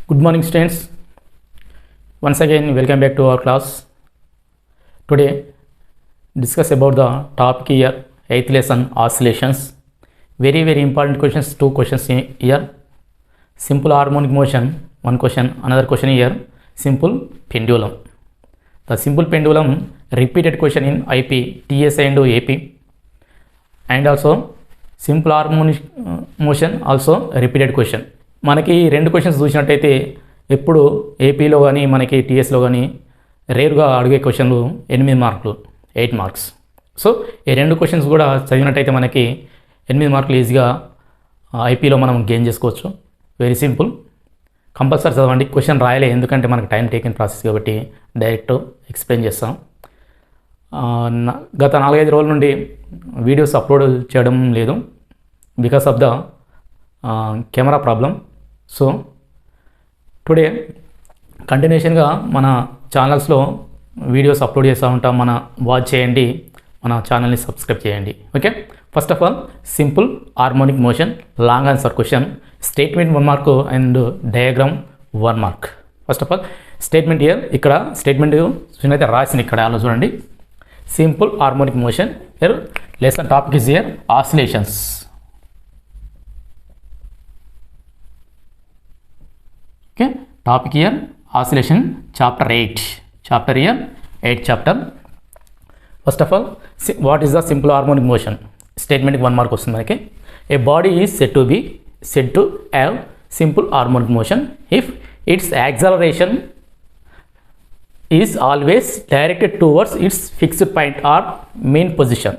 Good morning, students. Once again, welcome back to our class. Today, discuss about the topic here, 8th lesson, oscillations. Very important questions, two questions here. Simple harmonic motion, one question, another question here, simple pendulum. The simple pendulum, repeated question in IP, TSI and AP. And also, simple harmonic motion, also repeated question. మనకి రెండు questions చూసినట్టయితే ఎప్పుడు ఏపీలో కానీ మనకి టీఎస్లో కానీ రేరుగా అడిగే క్వశ్చన్లు 8 మార్కులు 8 మార్క్స్. సో ఈ రెండు క్వశ్చన్స్ కూడా చదివినట్టయితే మనకి 8 మార్కులు ఈజీగా ఐపీలో మనం గెయిన్ చేసుకోవచ్చు. వెరీ సింపుల్, కంపల్సరీ చదవండి. క్వశ్చన్ రాయలే, ఎందుకంటే మనకి టైం టేకింగ్ ప్రాసెస్ కాబట్టి డైరెక్ట్ ఎక్స్ప్లెయిన్ చేస్తాం. గత 4-5 రోజుల నుండి వీడియోస్ అప్లోడ్ చేయడం లేదు because of the camera problem. So today కంటిన్యూషన్గా మన ఛానల్స్లో వీడియోస్ అప్లోడ్ చేస్తూ ఉంటాం. వాచ్ చేయండి, మన ఛానల్ని సబ్స్క్రైబ్ చేయండి. Okay, first of all simple harmonic motion long answer question, statement 1 mark and diagram 1 mark. First of all statement year, ఇక్కడ స్టేట్మెంట్ అయితే రాసింది ఇక్కడ అలా చూడండి. Simple harmonic motion year lesson topic is year oscillations. Okay, topic here oscillation, chapter 8 here 8 chapter. First of all, what is the simple harmonic motion? Statement 1 mark వస్తుంది మనకి. A body is said to have simple harmonic motion if its acceleration is always directed towards its fixed point or main position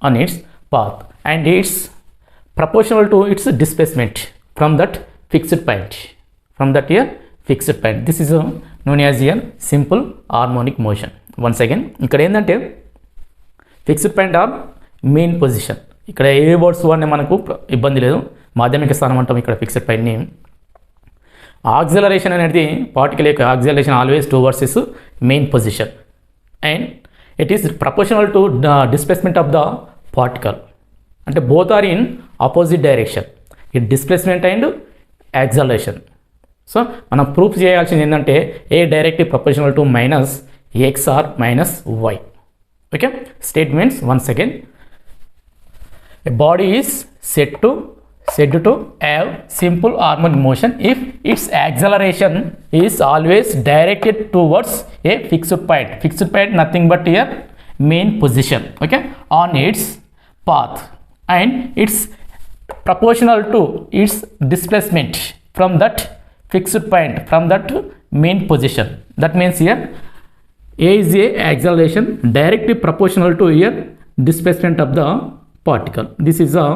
on its path and it's proportional to its displacement from that fixed point. This is known as here simple harmonic motion. Once again, ఇక్కడ ఏంటంటే fixed point or main position. ఇక్కడ ఏ words వాడినా మనకు ఇబ్బంది లేదు, మాధ్యమిక స్థానం అంటాం ఇక్కడ ఫిక్స్డ్ పాయింట్ని. ఆక్సిలరేషన్ అనేది పార్టికల్ యొక్క acceleration always towards is mean position and it is proportional to the displacement of the particle. అంటే both are in opposite direction, it displacement and acceleration. So మనం ప్రూఫ్ చేయాల్సింది ఏంటంటే a directly proportional to minus x or minus y. Okay, statements once again. A body is said to have simple harmonic motion if its acceleration is always directed towards a fixed point nothing but here main position, okay, on its path and it's proportional to its displacement from that fixed point, from that main position. That means here A is a acceleration directly proportional to here displacement of the particle. This is a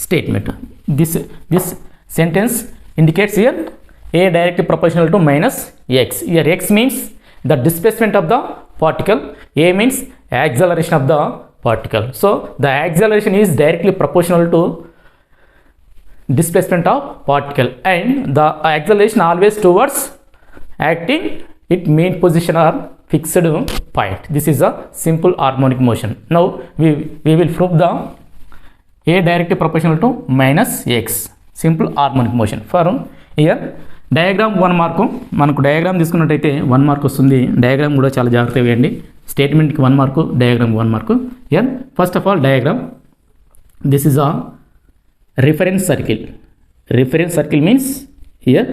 statement. This sentence indicates here A directly proportional to minus x. Here x means the displacement of the particle, A means acceleration of the particle. So the acceleration is directly proportional to displacement of particle and the acceleration always towards acting its main position or fixed point. This is a simple harmonic motion. Now we will prove the A directly proportional to minus x simple harmonic motion. For here diagram 1 mark, మనకు diagram తీసుకున్నట్టయితే 1 mark వస్తుంది. Diagram కూడా చాలా జాగ్రత్తగా వేయండి. స్టేట్మెంట్కి 1 mark, diagram 1 mark. Here first of all diagram, this is a reference circle means here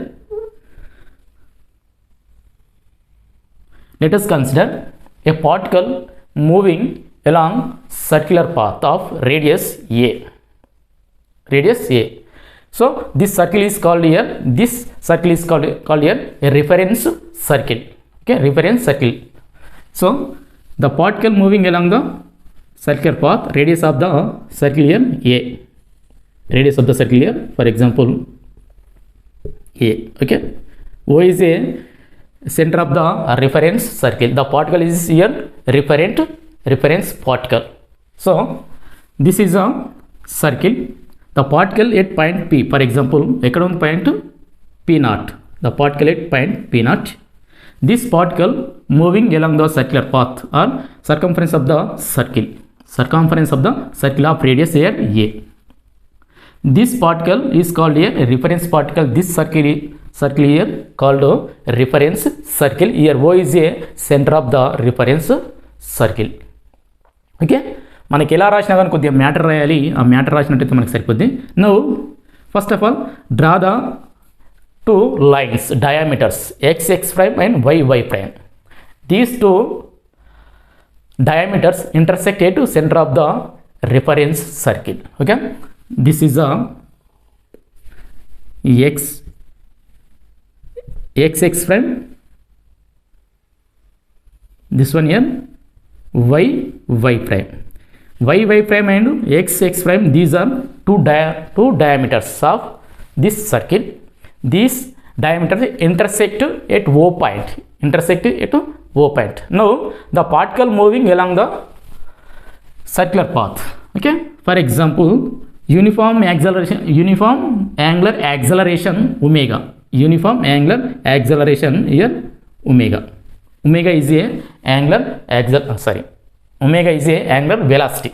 let us consider a particle moving along circular path of radius a. So this circle is called here a reference circle. Okay, reference circle. So the particle moving along the circular path, radius of the circle here a. Radius of the circle here, for example, A. Okay, O is a center of the reference circle. The particle is here reference particle. So this is a circle. The particle at point P, for example, ekkada undi point P0. The particle at point P0. This particle moving along the circular path or circumference of the circle of radius here A. This particle is called a reference particle. This circle here called a reference circle. Here O is a center of the reference circle. Okay, మనకి ఎలా రాసినా కానీ కొద్దిగా matter రాయాలి. ఆ matter రాసినట్టయితే మనకి సరిపోద్ది. Now first of all draw the two lines diameters x prime and y prime. These two diameters intersect at center of the reference circle. Okay, this is a x prime, this one here y prime. Y prime and x prime, these are two diameters of this circle. These diameters intersect at O point. Now the particle moving along the circular path. Okay, for example, uniform angular acceleration omega. Uniform angular acceleration here omega. Omega is a angular velocity.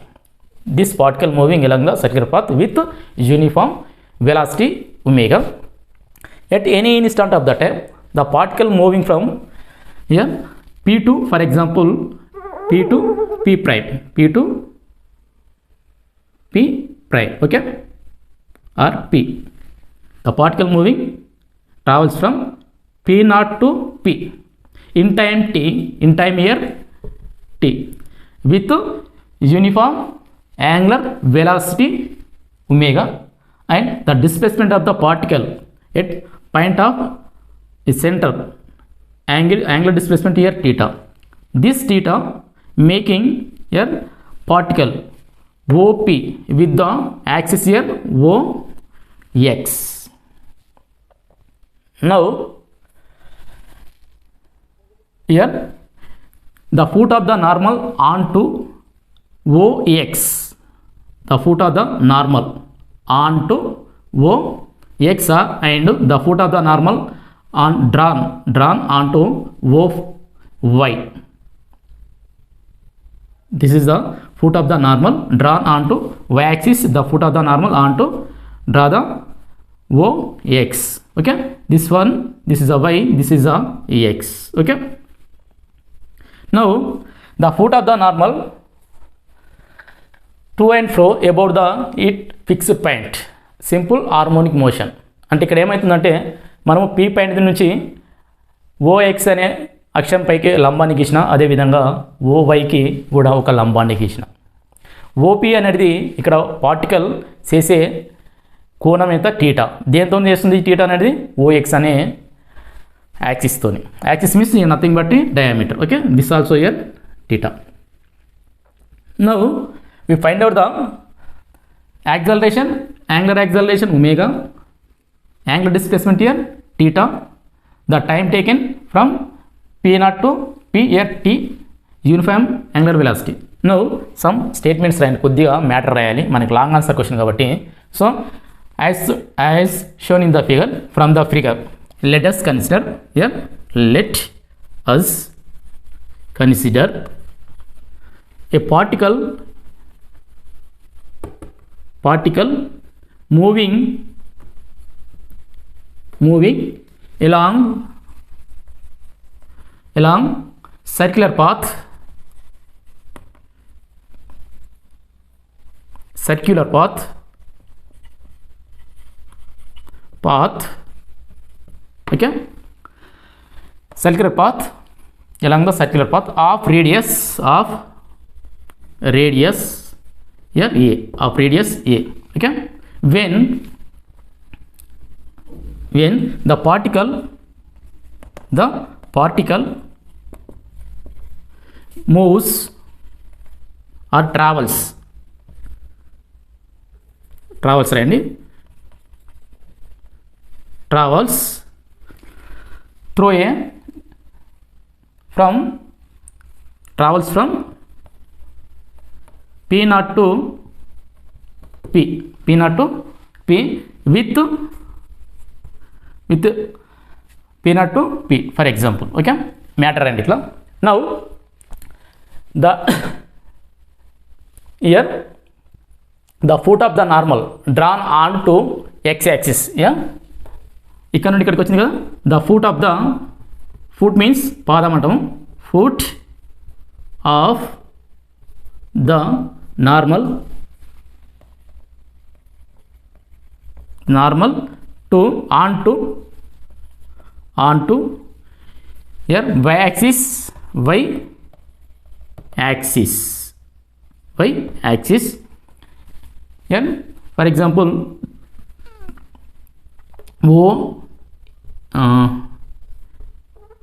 This particle moving along the circular path with uniform velocity omega. At any instant of the time, the particle moving from here P to, for example, P to P prime, okay, or P. The particle moving travels from P0 to P in time here t with uniform angular velocity omega and the displacement of the particle at point of the center angular displacement here theta. This theta making here particle OP with the axis here OX. Now here the foot of the normal onto OX. The foot of the normal onto OX and the foot of the normal drawn onto OY. This is the foot of the normal drawn onto y axis. The foot of the normal onto draw the OX. Okay, this is a y, this is a x. Okay, now the foot of the normal to and fro about the fixed point. Simple harmonic motion. అంటే ఇక్కడ ఏమవుతుందంటే మనము P point నుంచి OX అనే అక్షం పైకి లంబాన్ని గీసిన, అదేవిధంగా ఓవైకి కూడా ఒక లంబాన్ని గీసిన. ఓపీ అనేది ఇక్కడ పార్టికల్ చేసే కోణం ఎంత టీటా. దేంతో చేస్తుంది టీటా అనేది ఓఎక్స్ అనే యాక్సిస్తోని. Axis means nothing but diameter. Okay, this also here theta. Now we find out the acceleration, angular acceleration omega, angular displacement here theta, the time taken from P0 to P here t, uniform angular velocity. Now some statements రాయండి, కొద్దిగా matter రాయాలి, మనకి long answer question కాబట్టి. So as shown in the figure, from the figure let us consider a particle moving along circular path okay, circular path along the circular path of radius here a, of radius a. Okay, when the particle moves or travels రండి, travels through from P0 to P with P0 to P, for example. Okay, matter and itla. Now the here the foot of the normal drawn on to X axis. Yeah, ఇక్కడ నుండి ఇక్కడికి వచ్చింది కదా. The foot of the, foot means పాదం అంటాము, foot of the normal to on to here y axis here, for example O,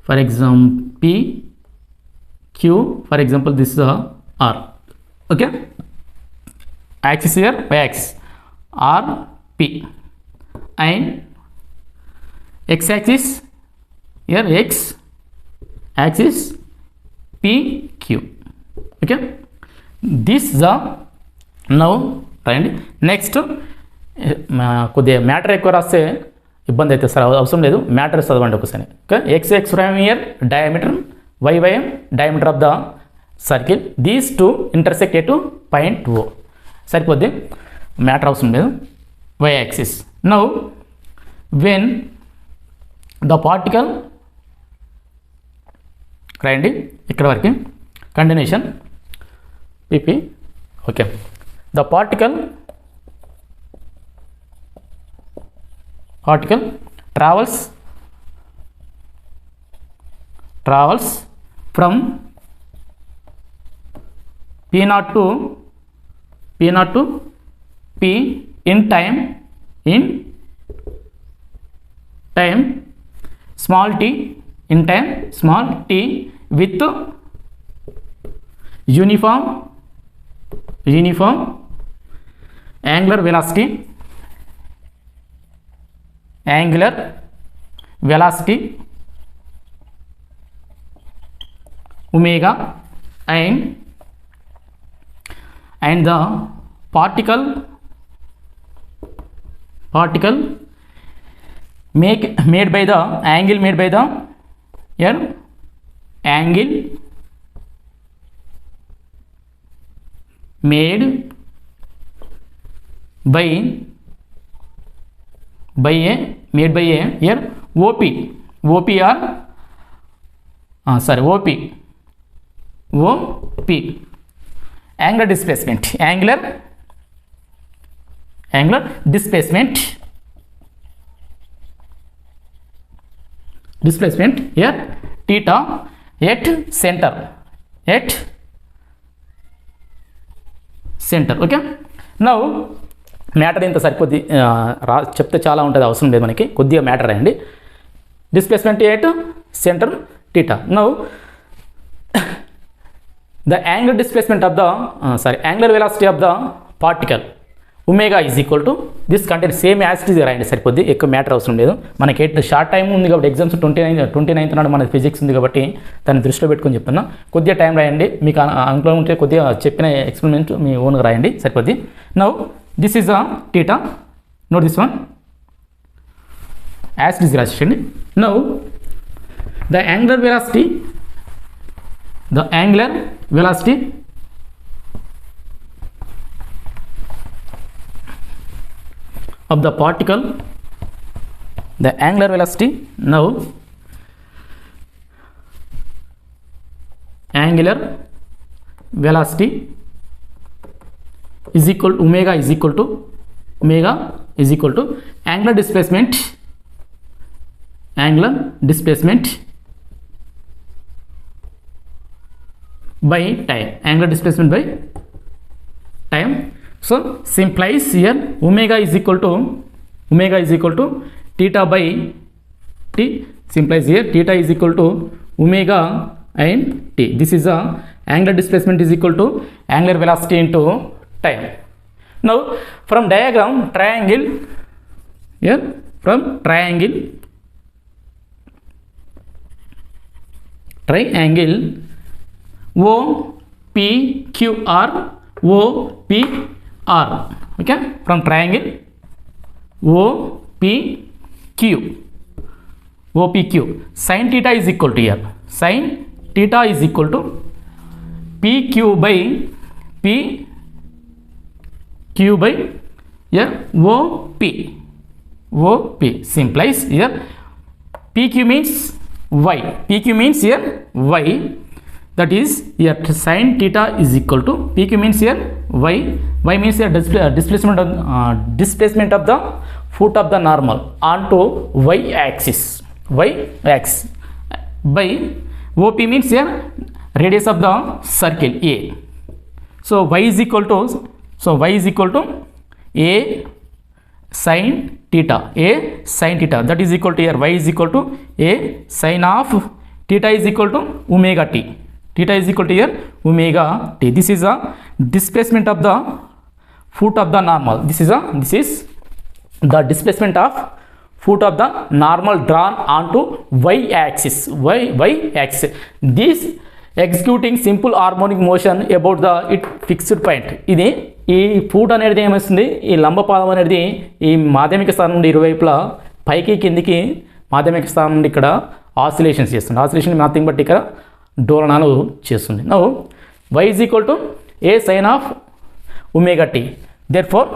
for example P Q, for example this is R. Okay, axis here y axis R P, and x axis here x axis P Q. Okay, this the now right. Next కొద్దిగా matter ఎక్కువ రాస్తే ఇబ్బంది అవుతుంది sir, అవసరం లేదు, matter చదవండి ఒకసారి. Okay, X prime is diameter, Y diameter of the circle, these two intersect at point O. సరిపోద్ది, మ్యాటర్ అవసరం లేదు. Y axis. Now when the particle, రాయండి ఇక్కడ వరకు continuation P. P, the particle travels from P0 to P in time small t, in time small t, with uniform angular velocity omega, and the particle made by the angle made by the here angle made by a here OP or OP angular displacement here theta at center okay. Now matter ఇంత సరిపోద్ది, చెప్తే చాలా ఉంటుంది, అవసరం లేదు మనకి, కొద్దిగా matter రాయండి. Displacement at centre theta. Now the angular displacement of the angular velocity of the particle omega is equal to this content, same as it is రాయండి, సరిపోద్ది, ఎక్కువ మ్యాటర్ అవసరం లేదు. మనకి షార్ట్ టైం ఉంది కాబట్టి ఎగ్జామ్స్ 29th నాడు మన ఫిజిక్స్ ఉంది కాబట్టి దాన్ని దృష్టిలో పెట్టుకొని చెప్తున్నా. కొద్దిగా టైం రాయండి, మీకు అనుకూలం ఉంటే కొద్దిగా చెప్పిన ఎక్స్పెరిమెంట్ మీ ఓన్గా రాయండి, సరిపోద్ది. Now this is a theta, note this one as it is రాసేయండి. Now the angular velocity of the particle, the angular velocity, now angular velocity is equal to omega is equal to angular displacement by time, angular displacement by time. So simplies here omega is equal to theta by t, simplies here theta is equal to omega and t. This is a angular displacement is equal to angular velocity into time. Now from diagram triangle, here from triangle OPQR, okay, from triangle OPQ, sin theta is equal to here, sin theta is equal to PQ by q by here OP. OP simplifies here PQ means y. PQ means here y. That is here sin theta is equal to PQ means here y. Y means here displacement of the foot of the normal onto y axis. Y axis by OP means here radius of the circle A. So y is equal to A sin theta. A sin theta, that is equal to here y is equal to A sin of theta is equal to omega t. Theta is equal to here omega t. This is a displacement of the foot of the normal. This is the displacement of foot of the normal drawn onto y axis. Y axis. This executing simple harmonic motion about the it fixed point. ఇది ఈ foot అనేది ఏమొస్తుంది, ఈ లంబపాదం అనేది ఈ మాధ్యమిక స్థానం నుండి ఇరువైపులా పైకి కిందికి మాధ్యమిక స్థానం నుండి ఇక్కడ ఆసిలేషన్స్ చేస్తుంది. ఆసిలేషన్ నథింగ్ బట్ ఇక్కడ డోలనాలు చేస్తుంది. Now y is equal to a sin of omega t. Therefore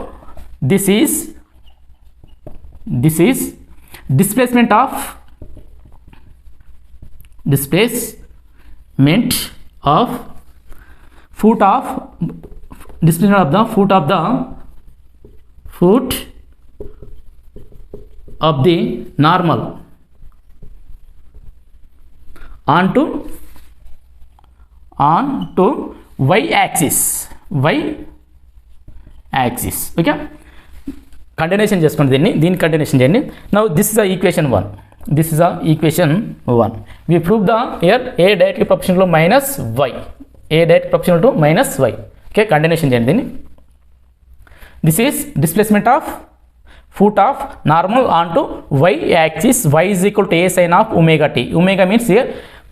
this is displacement of foot of the normal onto y axis. Okay, continuation చేసుకోండి. దీన్ని కంటిన్యూషన్ చేయండి. Now this is equation 1. We prove the here a directly proportional to minus y. Okay, continuation చేయండి దీన్ని. This is displacement of foot of normal onto y axis. Y is equal to a sin of omega t. Omega means here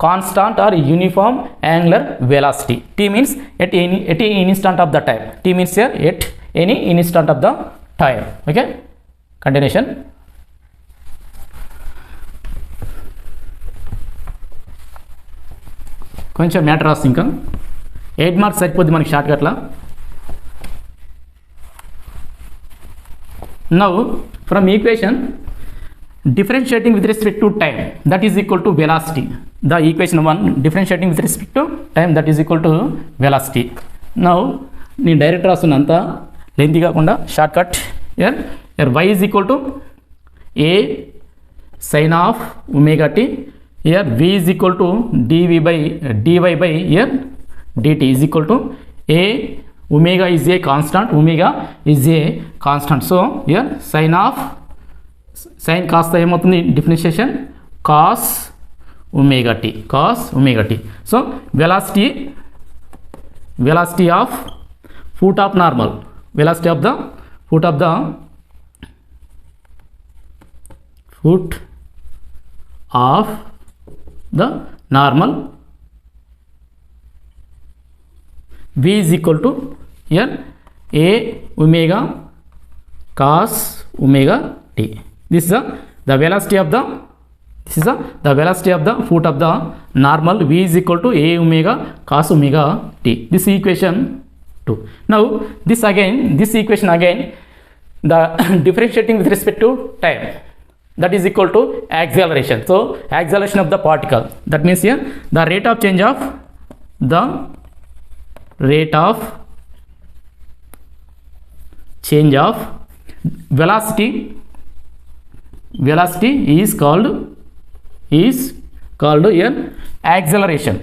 constant or uniform angular velocity. T means at any instant of the time. T means here at any instant of the time. Okay, continuation. కొంచెం matter రాస్తుంది, ఇంకా 8 marks సరిపోద్ది మనకి short కట్లా. Now from equation differentiating with respect to time, that is equal to velocity. The equation 1 differentiating with respect to time, that is equal to velocity. Now నేను direct రాస్తున్నంత lengthy కాకుండా short cut. here y is equal to a sin of omega t. Here v is equal to dy by here dt is equal to a omega is a constant. So here sin కాస్త ఏమవుతుంది, differentiation cos omega t. So velocity of foot of normal, velocity of the foot of the normal, v is equal to here a omega cos omega t. This is the velocity of the foot of the normal. V is equal to a omega cos omega t. This equation 2. Now this equation again the differentiating with respect to time, that is equal to acceleration. So acceleration of the particle, that means here the rate of change of velocity is called here acceleration.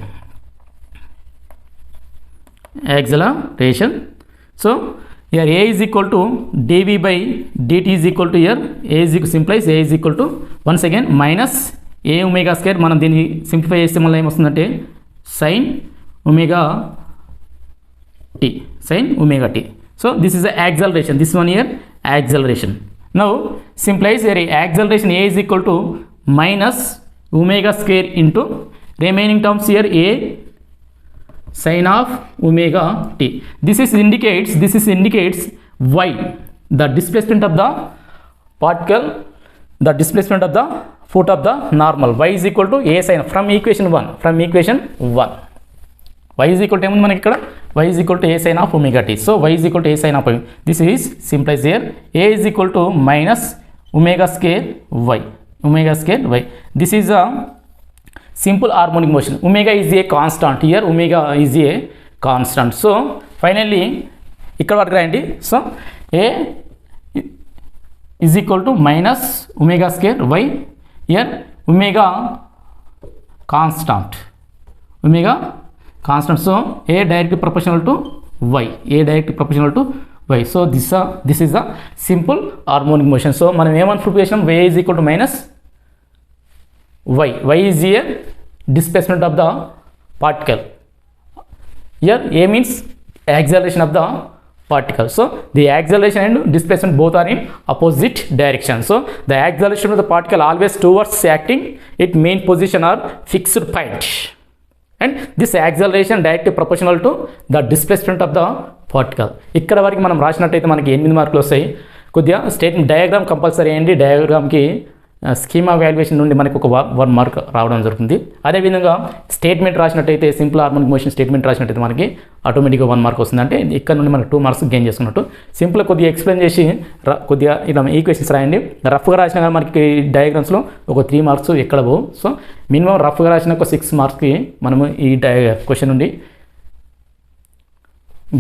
So here a is equal to dv by dt is equal to here simplifies a is equal to once again minus a omega square. మనం దీన్ని simplify చేస్తే మళ్ళీ ఏమొస్తుందంటే sin omega t. So this is the acceleration, this one here acceleration. Now simplifies here acceleration a is equal to minus omega square into remaining terms here a sin of omega t. This indicates y, the displacement of the particle, the displacement of the foot of the normal. Y is equal to a sin from equation 1. Y is equal to ఏముంది మనకి ఇక్కడ y is equal to a sin of omega t. So y is equal to a sin of omega. This is simplifies here. A is equal to minus omega square y. Omega square y. This is a simple harmonic motion. Omega is a constant. Here omega is a constant. So finally ఇక్కడ వరకు రాయండి. So a is equal to minus omega square y. Here omega constant. Omega constant. So a directly proportional to y. A directly proportional to y. So this is a simple harmonic motion. So మనం ఏమని prove చేసాం? y is equal to minus y. Y is a displacement of the particle. Here a means acceleration of the particle. So the acceleration and displacement both are in opposite direction. So the acceleration of the particle always towards acting its main position or fixed point, and this acceleration directly proportional to the displacement of the particle. ఇక్కడ వరకు మనం రాసినట్టయితే మనకి 8 మార్కులు వస్తాయి. కొద్దిగా statement diagram compulsory అయ్యండి. డయాగ్రామ్కి schema valuation నుండి మనకు ఒక 1 మార్క్ రావడం జరుగుతుంది. అదేవిధంగా స్టేట్మెంట్ రాసినట్టయితే సింపుల్ హార్మోనిక్ మోషన్ స్టేట్మెంట్ రాసినట్టయితే మనకి ఆటోమేటిక్గా 1 మార్క్ వస్తుంది. అంటే ఇక్కడ నుండి మనకు 2 మార్క్స్ గెయిన్ చేసుకున్నట్టు. సింపుల్గా కొద్దిగా ఎక్స్ప్లెయిన్ చేసి కొద్దిగా ఇలా ఈక్వేషన్స్ రాయండి. రఫ్గా రాసినా కానీ మనకి డయాగ్రామ్స్లో ఒక 3 మార్క్స్ ఎక్కడ పోవు. సో మినిమం రఫ్గా రాసిన ఒక 6 మార్క్స్కి మనము ఈ క్వశ్చన్ నుండి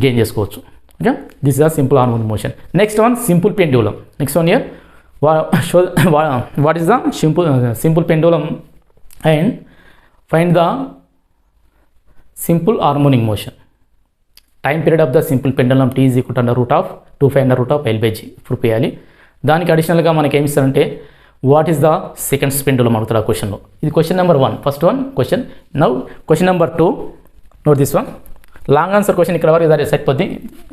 గెయిన్ చేసుకోవచ్చు. Okay, this is the simple harmonic motion. Next one simple pendulum. Next one year what is the simple pendulum and find the simple harmonic motion. Time period of the simple pendulum t is equal to under root of 2 pi under root of L by g proof చేయాలి. దానికి అడిషనల్గా మనకి ఏమి ఇస్తారంటే what is the second pendulum అడుగుతారు ఆ క్వశ్చన్లో. ఇది question number 1, first one question. Now question number 2, note this one. Long answer question ఇక్కడ వరకు ఇదే సరిపోద్ది.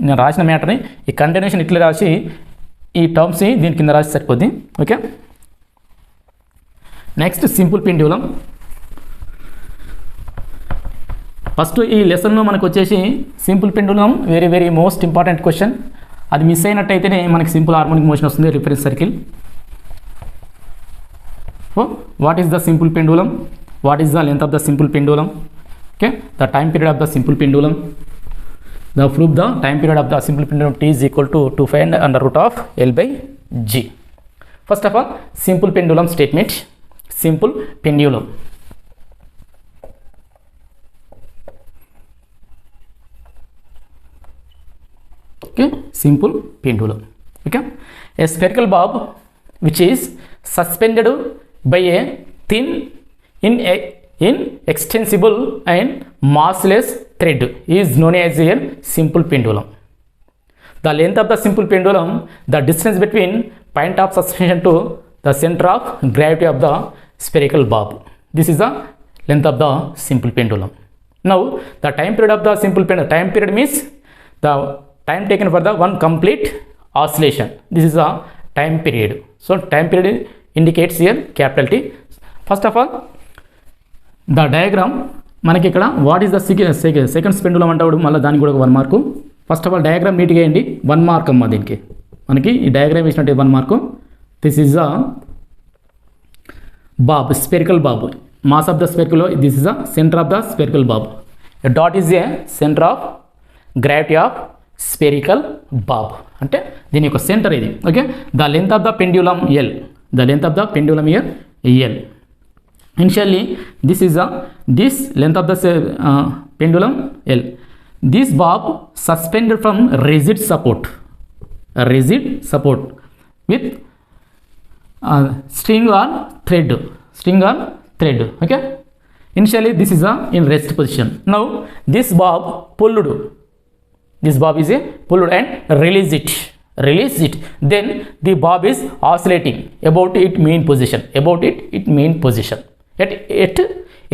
నేను రాసిన మ్యాటర్ని ఈ కంటిన్యూషన్ ఇట్లా రాసి ఈ టర్మ్స్ని దీని కింద రాసి సరిపోద్ది. Okay, next simple pendulum. First ఈ లెసన్లో మనకు వచ్చేసి simple pendulum very very most important question. అది మిస్ అయినట్టయితేనే మనకి సింపుల్ హార్మోనిక్ మోషన్ వస్తుంది. Reference circle. What is the simple pendulum? What is the length of the simple pendulum? Okay, the time period of the simple pendulum. The proof the time period of the simple pendulum t is equal to 2 pi under root of L by g. First of all, simple pendulum statement. Simple pendulum. Okay, simple pendulum. Okay, a spherical bob which is suspended by a thin inextensible and massless thread is known as a simple pendulum. The length of the simple pendulum, the distance between point of suspension to the center of gravity of the spherical bob. This is the length of the simple pendulum. Now the time period of the simple pendulum. Time period means the time taken for the one complete oscillation. This is the time period. So time period indicates here capital T. First of all, the diagram మనకి ఇక్కడ what is the seconds pendulum అంటాడు. మళ్ళీ దానికి కూడా 1 mark. First of all diagram నీట్గా వేయండి. 1 mark అమ్మ దీనికి. మనకి ఈ డయాగ్రామ్ వేసినట్టే 1 mark. This is a bob, spherical bob. Mass of the spherical, this is the centre of the spherical bob. Dot is a centre of gravity of spherical bob. అంటే దీని యొక్క సెంటర్ ఇది. Okay, the length of the pendulum L. The length of the pendulum year L. Initially this is this length of the pendulum L. This bob suspended from rigid support with string or thread. Okay, initially this is in rest position. Now this bob pulled. This bob is pulled and release it. Then the bob is oscillating about its main position. At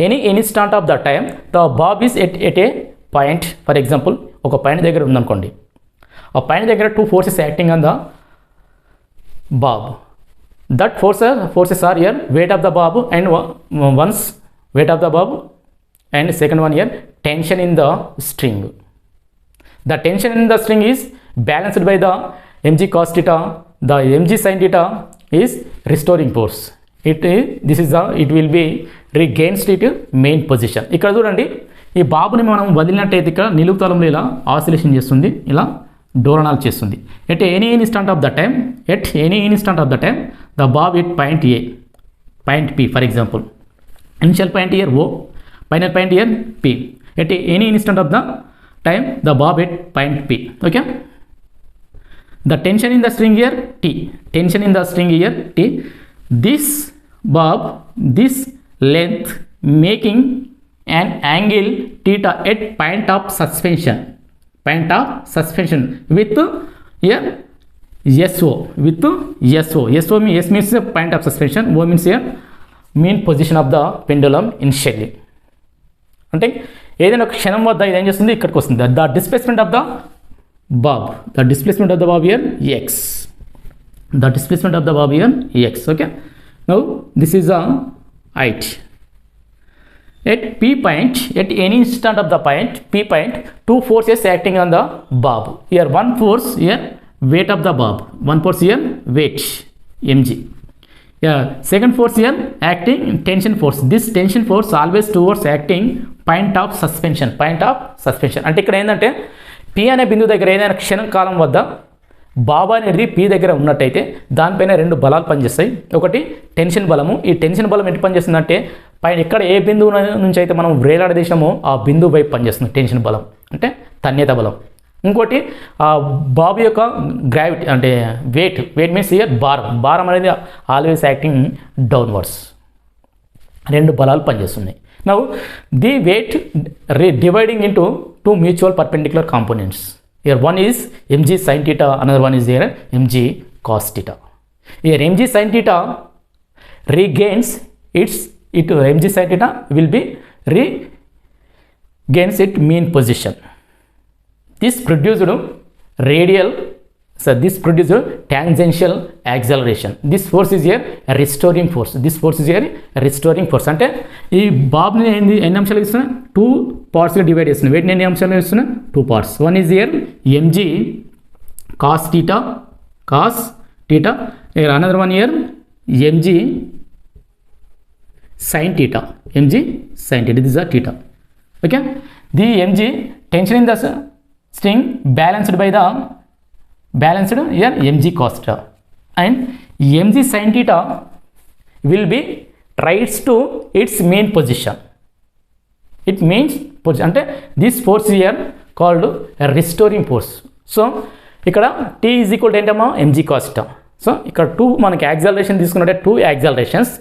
any instant of the time, the bob is at a point. For example, ఒక point దగ్గర ఉందనుకోండి. ఆ point దగ్గర 2 forces acting on the bob. That forces are here weight of the bob and one's weight of the bob, and second one here tension in the string. The tension in the string is balanced by the mg cos theta. The mg sin theta is restoring force. It will be regains its main position. ఇక్కడ చూడండి, ఈ బాబుని మనం వదిలినట్టయితే ఇక్కడ నిలువు తలంలో ఇలా oscillation చేస్తుంది, ఇలా డోలనాలు చేస్తుంది. At any instant of the time the bob at point A, point P for example. Initial point is O, final point is P. At any instant of the time the bob at point P. Okay, the tension in the string here T, tension in the string here T. This bob, this length making an angle theta at point of suspension with here SO, with SO means point of suspension, O means here mean position of the pendulum initially. అంటే ఏదైనా ఒక క్షణం వద్ద ఇది ఏం చేస్తుంది, ఇక్కడికి వస్తుంది. The displacement of the Bob here X, okay. Now this is a height at P point. At any instant of the point P point, two forces acting on the Bob. Here one force here weight of the bob, one force here weight mg. Second force here acting tension force. This tension force always towards acting point of suspension. అంటే ఇక్కడ ఏంటంటే P అనే బిందువు దగ్గర ఏదైనా క్షణం కాలం వద్ద బాబు అనేది పి దగ్గర ఉన్నట్టయితే దానిపైన రెండు బలాలు పనిచేస్తాయి. ఒకటి టెన్షన్ బలము. ఈ టెన్షన్ బలం ఎటు పనిచేస్తుందంటే పైన ఎక్కడ ఏ బిందువు నుంచి అయితే మనం వేలాడదీశామో ఆ బిందువు వైపు పనిచేస్తుంది టెన్షన్ బలం, అంటే తన్యత బలం. ఇంకోటి బాబు యొక్క గ్రావిటీ అంటే వెయిట్ మీన్స్ ఇయర్ భారం అనేది ఆల్వేస్ యాక్టింగ్ డౌన్వర్డ్స్. రెండు బలాలు పనిచేస్తున్నాయి. Now the weight dividing into two mutual perpendicular components. Here one is mg sin theta, another one is here mg cos theta. Here mg sin theta regains mg sin theta will be regains its mean position. This produced tangential acceleration. This force is here restoring force. అంటే ఈ బాబ్ని ఎన్ని అంశాలు ఇస్తున్నా, two పార్ట్స్గా divide చేస్తున్నా. వీటిని ఎన్ని అంశాలు ఇస్తున్నా, two parts. One is here mg cos theta, here another one here mg sin theta, this is a theta. Okay, the mg tension in the string balanced here mg cos theta, and mg sin theta will be tries to its mean position. It means అంటే this force here called a restoring force. So ఇక్కడ t is equal to ఏంటమ్మా, mg cos theta. So ఇక్కడ two మనకి acceleration తీసుకున్నట్టే two accelerations.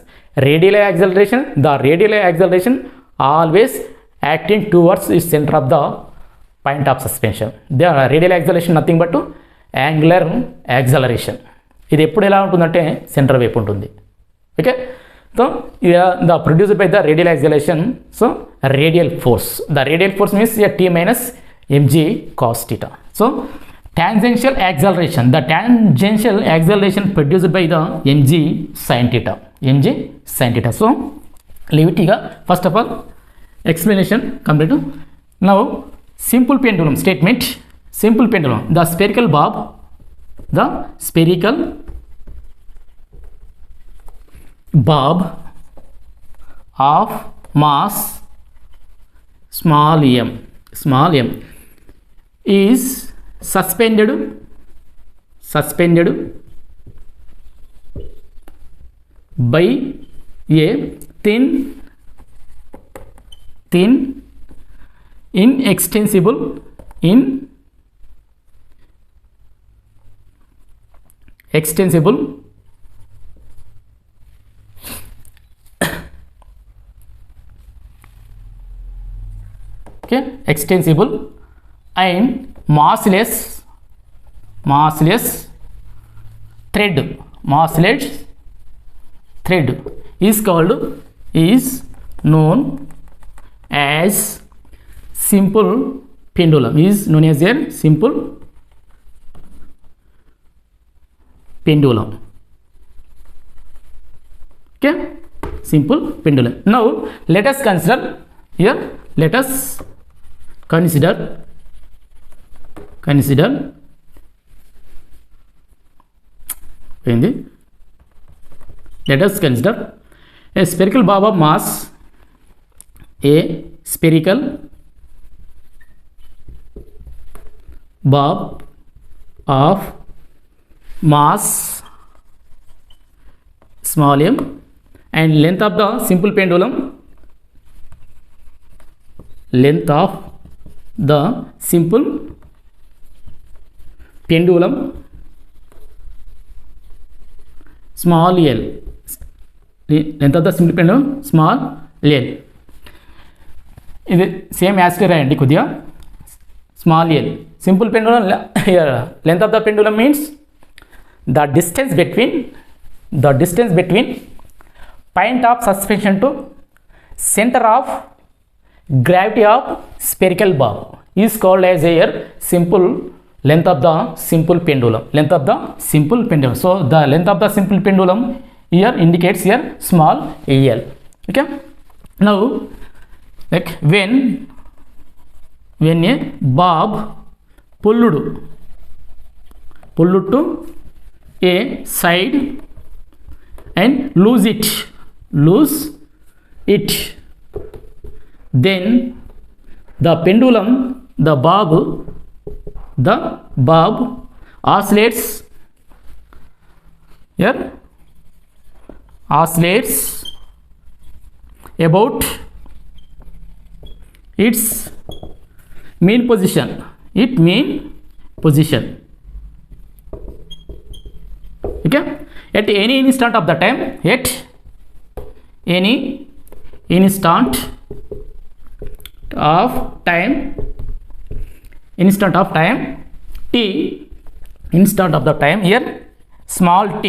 Radial acceleration always acting towards its centre of the point of suspension. The radial acceleration nothing but angular acceleration. ఇది ఎప్పుడు ఎలా ఉంటుందంటే centre వైపు ఉంటుంది. Okay, so the produced by the radial acceleration. So radial force means t minus mg cos theta. So tangential acceleration, the tangential acceleration produced by the mg sin theta. So leave first of all explanation complete. Now simple pendulum statement. The spherical bob of mass small m is suspended by a thin inextensible extensible and massless thread is known as simple pendulum. Okay, simple pendulum. Now let us consider a spherical bob of mass, a spherical bob of mass small m and length of the simple pendulum, length of the simple pendulum small l, length of the simple pendulum small l. ఇది same యాస్కే రాయండి కొద్దిగా. Small L simple pendulum length of the pendulum means the distance between point of suspension to centre of gravity of spherical bob is called as a simple length of the simple pendulum. So the length of the simple pendulum here indicates here small l. Okay, now like when a bob pulled to a side and lose it, then the pendulum, the bob oscillates about its mean position. Okay, at any instant of the time, instant of the time here small t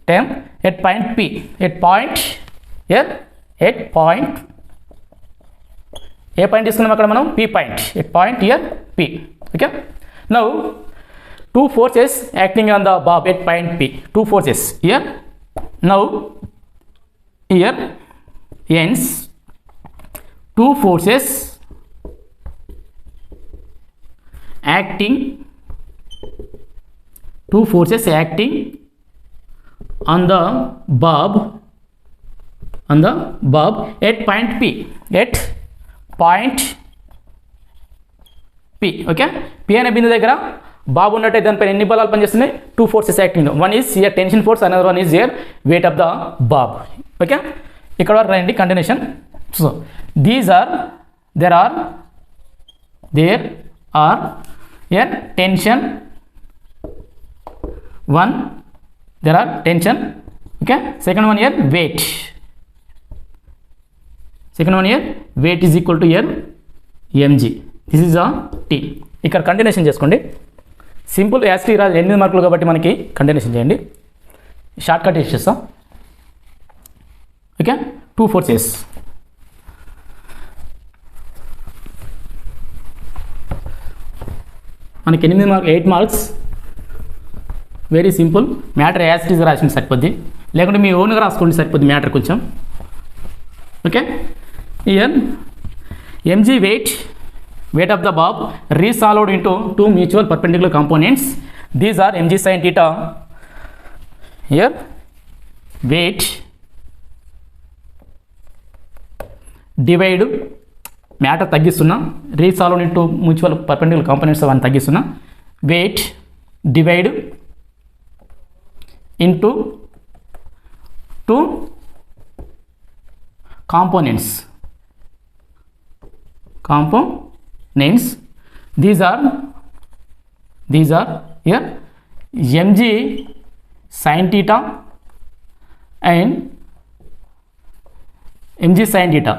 time at point p, at point A point తీసుకున్నాం అక్కడ మనం p point, at point here p. Okay, now two forces acting on the bob at point p, two forces here. Now here ends two forces acting on the bob at point p, okay. p అనే బిందు దగ్గర బాబు ఉన్నట్టే దానిపైన ఎన్ని బలాలు పనిచేస్తున్నాయి? Two forces acting. One is here tension force, another one is here weight of the Bob. Okay, ఇక్కడ వరకు రండి continuation. So there are here tension 1, there are tension. Okay, second one here weight is equal to here mg. this is a t. ఇక్కడ continuation చేసుకోండి. Simple యాస్టీ రాదు 8 మార్కులు కాబట్టి మనకి continuation చేయండి. షార్ట్ కట్ చేసేస్తాం. ఓకే, టూ ఫోర్సెస్ మనకి 8 marks. Very simple. Matter యాస్టీస్ రాసిన సరిపోద్ది, లేకుంటే మీ ఓన్గా రాసుకోండి సరిపోద్ది మ్యాటర్ కొంచెం. Okay, here mg weight of the bob resolved into two mutual perpendicular components. These are mg sin theta. Here weight divide matter తగ్గిస్తున్నా, resolve into mutual perpendicular components అవన్నీ తగ్గిస్తున్నా. Weight divide into two components. These are here mg sin theta and mg sin theta.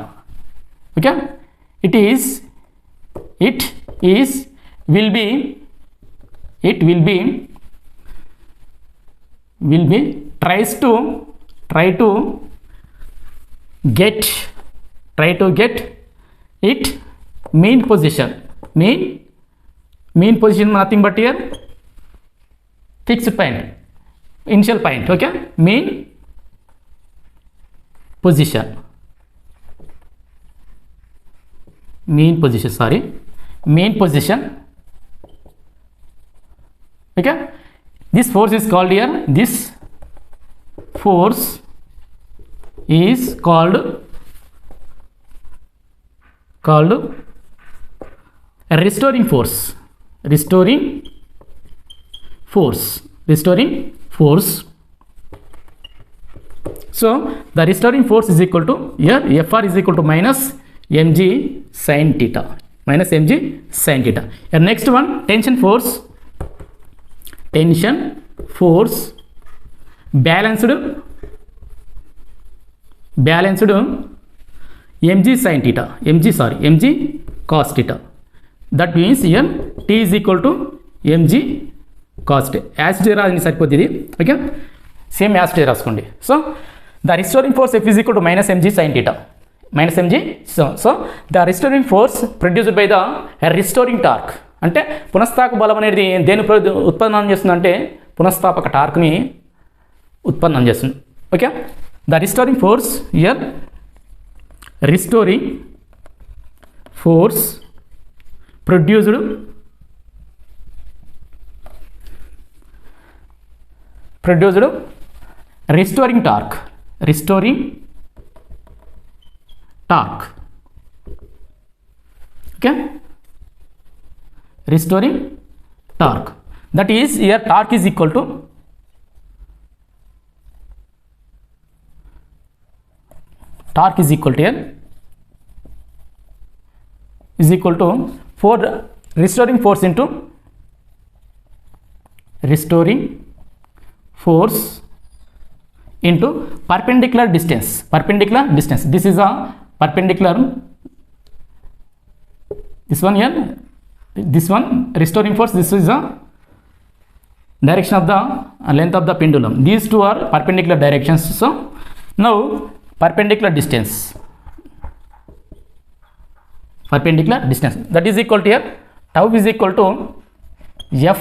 Okay, it will be try to get it mean position. Mean position nothing but here fixed point, initial point. Okay, mean position. Okay, this force is called here, this force is called restoring force, restoring force. So the restoring force is equal to, here Fr is equal to minus mg sin theta, minus mg sin theta. And next one, tension force balanced mg sin theta, mg cos theta. That means here T is equal to mg cos theta. As it is saripodidi, okay, same as it raskondi. So the restoring force F is equal to minus mg sin theta, minus mg. So the restoring force produced by the restoring torque, అంటే పునఃస్థాపక బలం అనేది దేని ఉత్పన్నం చేస్తుందంటే పునఃస్థాపక టార్క్ని ఉత్పన్నం చేస్తుంది. Okay, the restoring force here, restoring force produced restoring torque, okay, restoring torque. That is, here torque is equal to here is equal to for restoring force into perpendicular distance. This is a perpendicular, this one here, this one restoring force, this is a direction of the length of the pendulum. These two are perpendicular directions. So now perpendicular distance, that is equal to here tau is equal to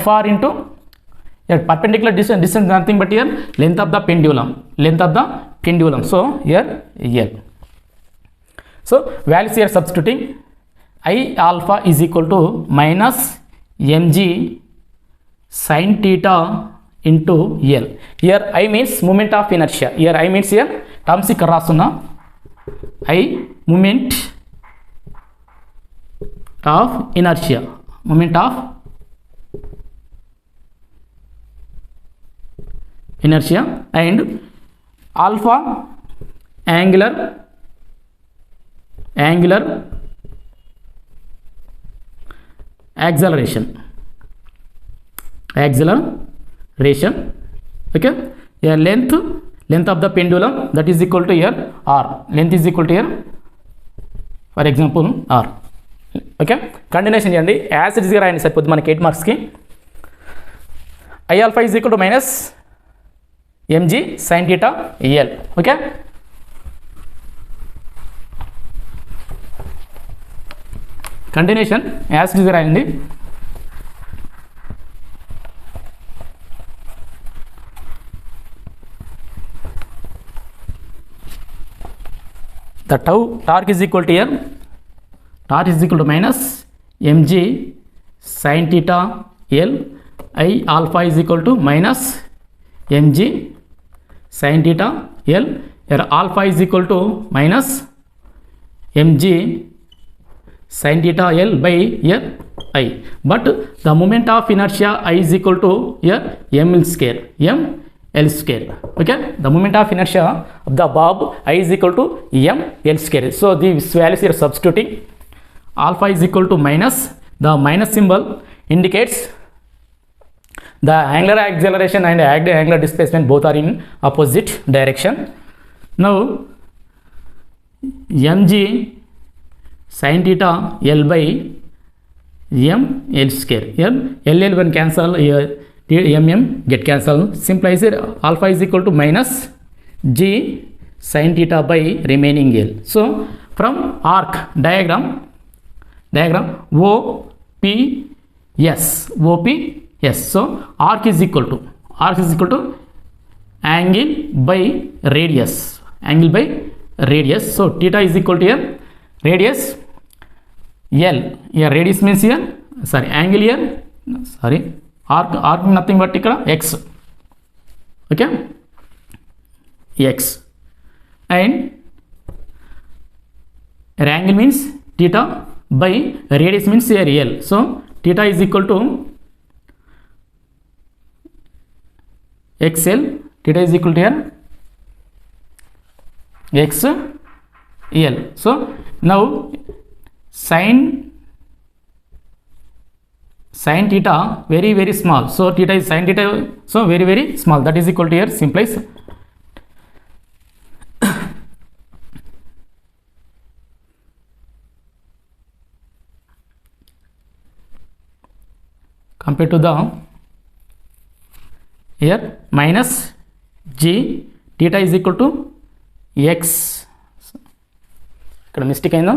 Fr into here perpendicular distance nothing but here length of the pendulum. So here L. So values here substituting, I alpha is equal to minus mg sin theta into L. Here I means moment of inertia. Here I means here terms ikkada rastunna, I moment of inertia, and alpha angular acceleration. Okay, here length of the pendulum, that is equal to here r, length is equal to here for example r. Okay, continuation చేయండి. As it ఈస్గా రాయండి సరిపోద్ది మనకి 8 మార్క్స్కి. I alpha is equal to minus mg sine theta l. Okay, continuation as it ఈస్గా రాయండి. The torque is equal to here, torque is equal to minus mg sin theta L. I alpha is equal to minus mg sin theta L. Here alpha is equal to minus mg sin theta L by here I. But the moment of inertia I is equal to here ml square. Okay, the moment of inertia of the bob I is equal to ml square. So these values here substituting, alpha is equal to minus, the minus symbol indicates the angular acceleration and angular displacement both are in opposite direction. Now mg sin theta L by ml square. Here L when cancel, here mm get cancelled. Simplifies it, alpha is equal to minus g sin theta by remaining L. So from arc diagram OPS. So arc is equal to angle by radius. So theta is equal to here radius L. Here radius means here, sorry, angle here, sorry, arc nothing but ikkada x. Okay, x, and angle means theta by radius means here L. So theta is equal to XL. Theta is equal to here XL. So now sin theta very small. So theta is sin theta, so very small. That is equal to here simplifies. Compared to the here minus g theta is equal to x. ఇక్కడ mistake అయిందా?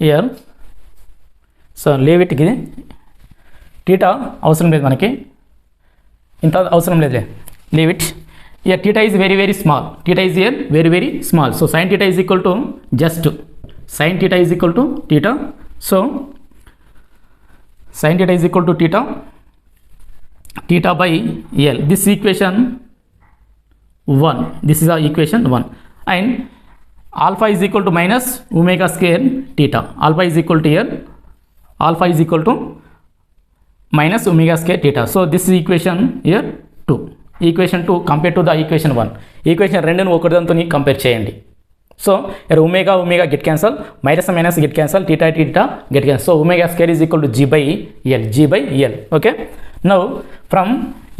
here so leave it కి theta అవసరం లేదు, మనకి ఇంత అవసరం లేదు, leave it. Here theta is very small. Theta is here very small. So sin theta is equal to just sin theta is equal to theta. So sin theta is equal to theta by L. This equation 1. This is our equation 1. And alpha is equal to minus omega square theta. Alpha is equal to here. Alpha is equal to minus omega square theta. So this is equation here 2. Equation 2 compared to the equation 1. Equation 2 ను ఒకదాంతో compare చేయండి. So here omega get cancel, minus get cancel, theta get cancel. So omega square is equal to g by L. Okay. Now from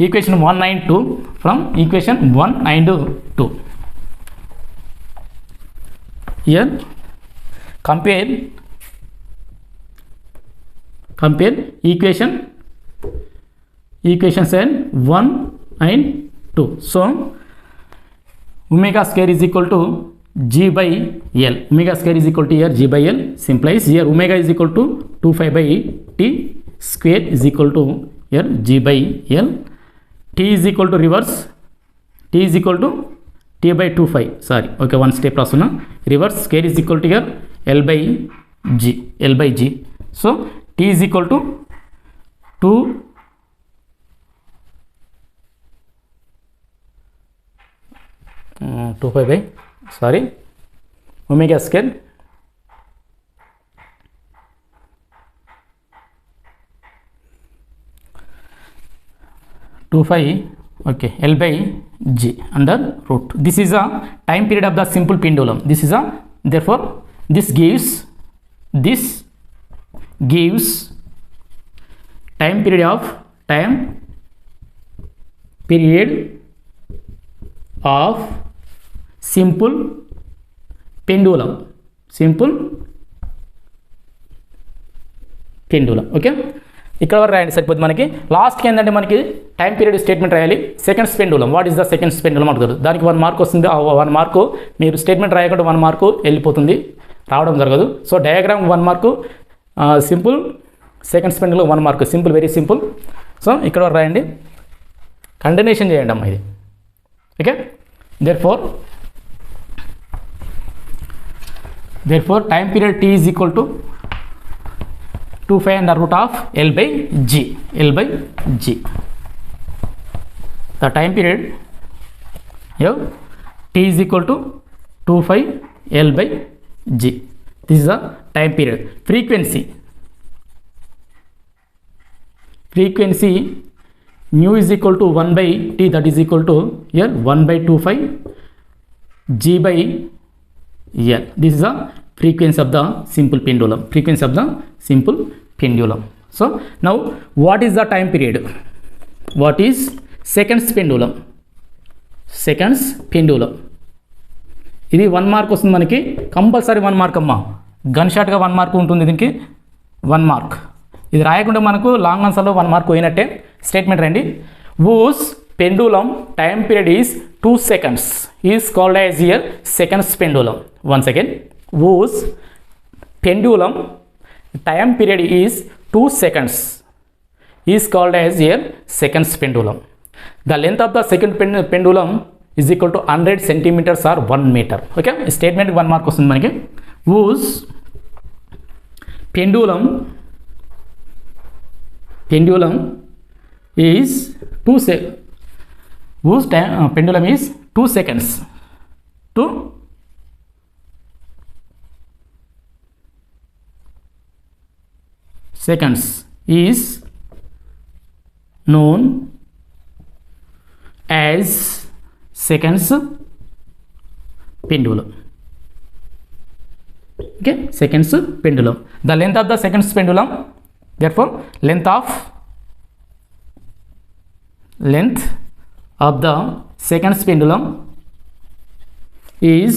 equation 1 and 2, from equation 1 and 2. Here compare equations and 1 and 2. So omega square is equal to g by L. Omega square is equal to here g by L. Simplifies here omega is equal to 2 pi by t square is equal to here g by L. T is equal to reverse. T is equal to t by 2 pi. Sorry. Okay, one step rasuna. Reverse square is equal to here L by g. So t is equal to 2 pi by omega square okay, L by g under root. This is a time period of the simple pendulum. This is a, therefore this gives time period of simple pendulum. Okay, ఇక్కడ వరకు రాయండి సరిపోతుంది. మనకి లాస్ట్కి ఏంటంటే మనకి time period statement రాయాలి. Seconds pendulum, what is the seconds pendulum అంటారు. దానికి 1 మార్క్ వస్తుంది. ఆ 1 మార్కు మీరు స్టేట్మెంట్ రాయకుండా 1 మార్కు వెళ్ళిపోతుంది, రావడం జరగదు. So diagram 1 mark, simple seconds pendulum 1 mark, simple, very simple. So ఇక్కడ వరకు రాయండి, కంటిన్యూషన్ చేయండి అమ్మా ఇది. Okay, therefore time period t is equal to 2 pi under root of L by g. The time period here t is equal to 2 pi L by g. This is the time period. Frequency nu is equal to 1 by t, that is equal to here 1 by 2 pi g by L. This is the frequency of the simple pendulum. So now what is the time period? What is seconds pendulum? ఇది 1 mark వస్తుంది మనకి, compulsory 1 mark అమ్మా. Gun షాట్గా 1 mark ఉంటుంది దీనికి, 1 mark. ఇది రాయకుండా మనకు long ఆన్సర్లో 1 mark పోయినట్టే. స్టేట్మెంట్ రండి. whose pendulum time period is 2 seconds is called as here seconds pendulum. Once again, whose pendulum time period is 2 seconds is called as here seconds pendulum. The length of the second pendulum is equal to 100 centimeters or 1 meter. Okay, statement 1 mark వస్తుంది మనకి. whose pendulum is 2 seconds whose pendulum is 2 seconds. 2 seconds is known as seconds pendulum. Okay, seconds pendulum. The length of the seconds pendulum, therefore length of the seconds pendulum is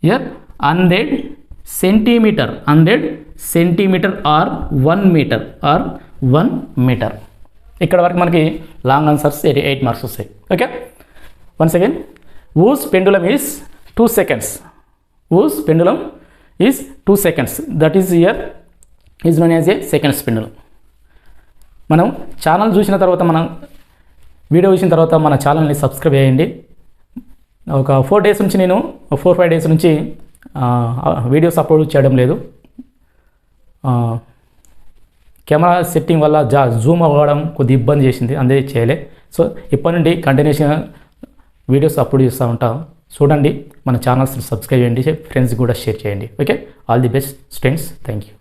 here 100 centimeter or 1 meter. ఇక్కడ వరకు మనకి long answers 8 marks వస్తాయి. Okay, once again, whose pendulum is 2 seconds. Whose pendulum is 2 seconds, that is here is known as a seconds pendulum. మనం channel చూసిన తర్వాత, మనం video చూసిన తర్వాత మన ఛానల్ని సబ్స్క్రైబ్ చేయండి. ఒక 4 డేస్ నుంచి నేను 4-5 డేస్ నుంచి వీడియోస్ అప్లోడ్ చేయడం లేదు. కెమెరా సెట్టింగ్ వల్ల జూమ్ అవ్వడం కొద్ది ఇబ్బంది చేసింది, అందే చేయలే. సో ఇప్పటి నుండి కంటిన్యూషన్ వీడియోస్ అప్లోడ్ చేస్తూ ఉంటాం. చూడండి, మన ఛానల్స్ని సబ్స్క్రైబ్ చేయండి, ఫ్రెండ్స్ కూడా షేర్ చేయండి. Okay, all the best students, thank you.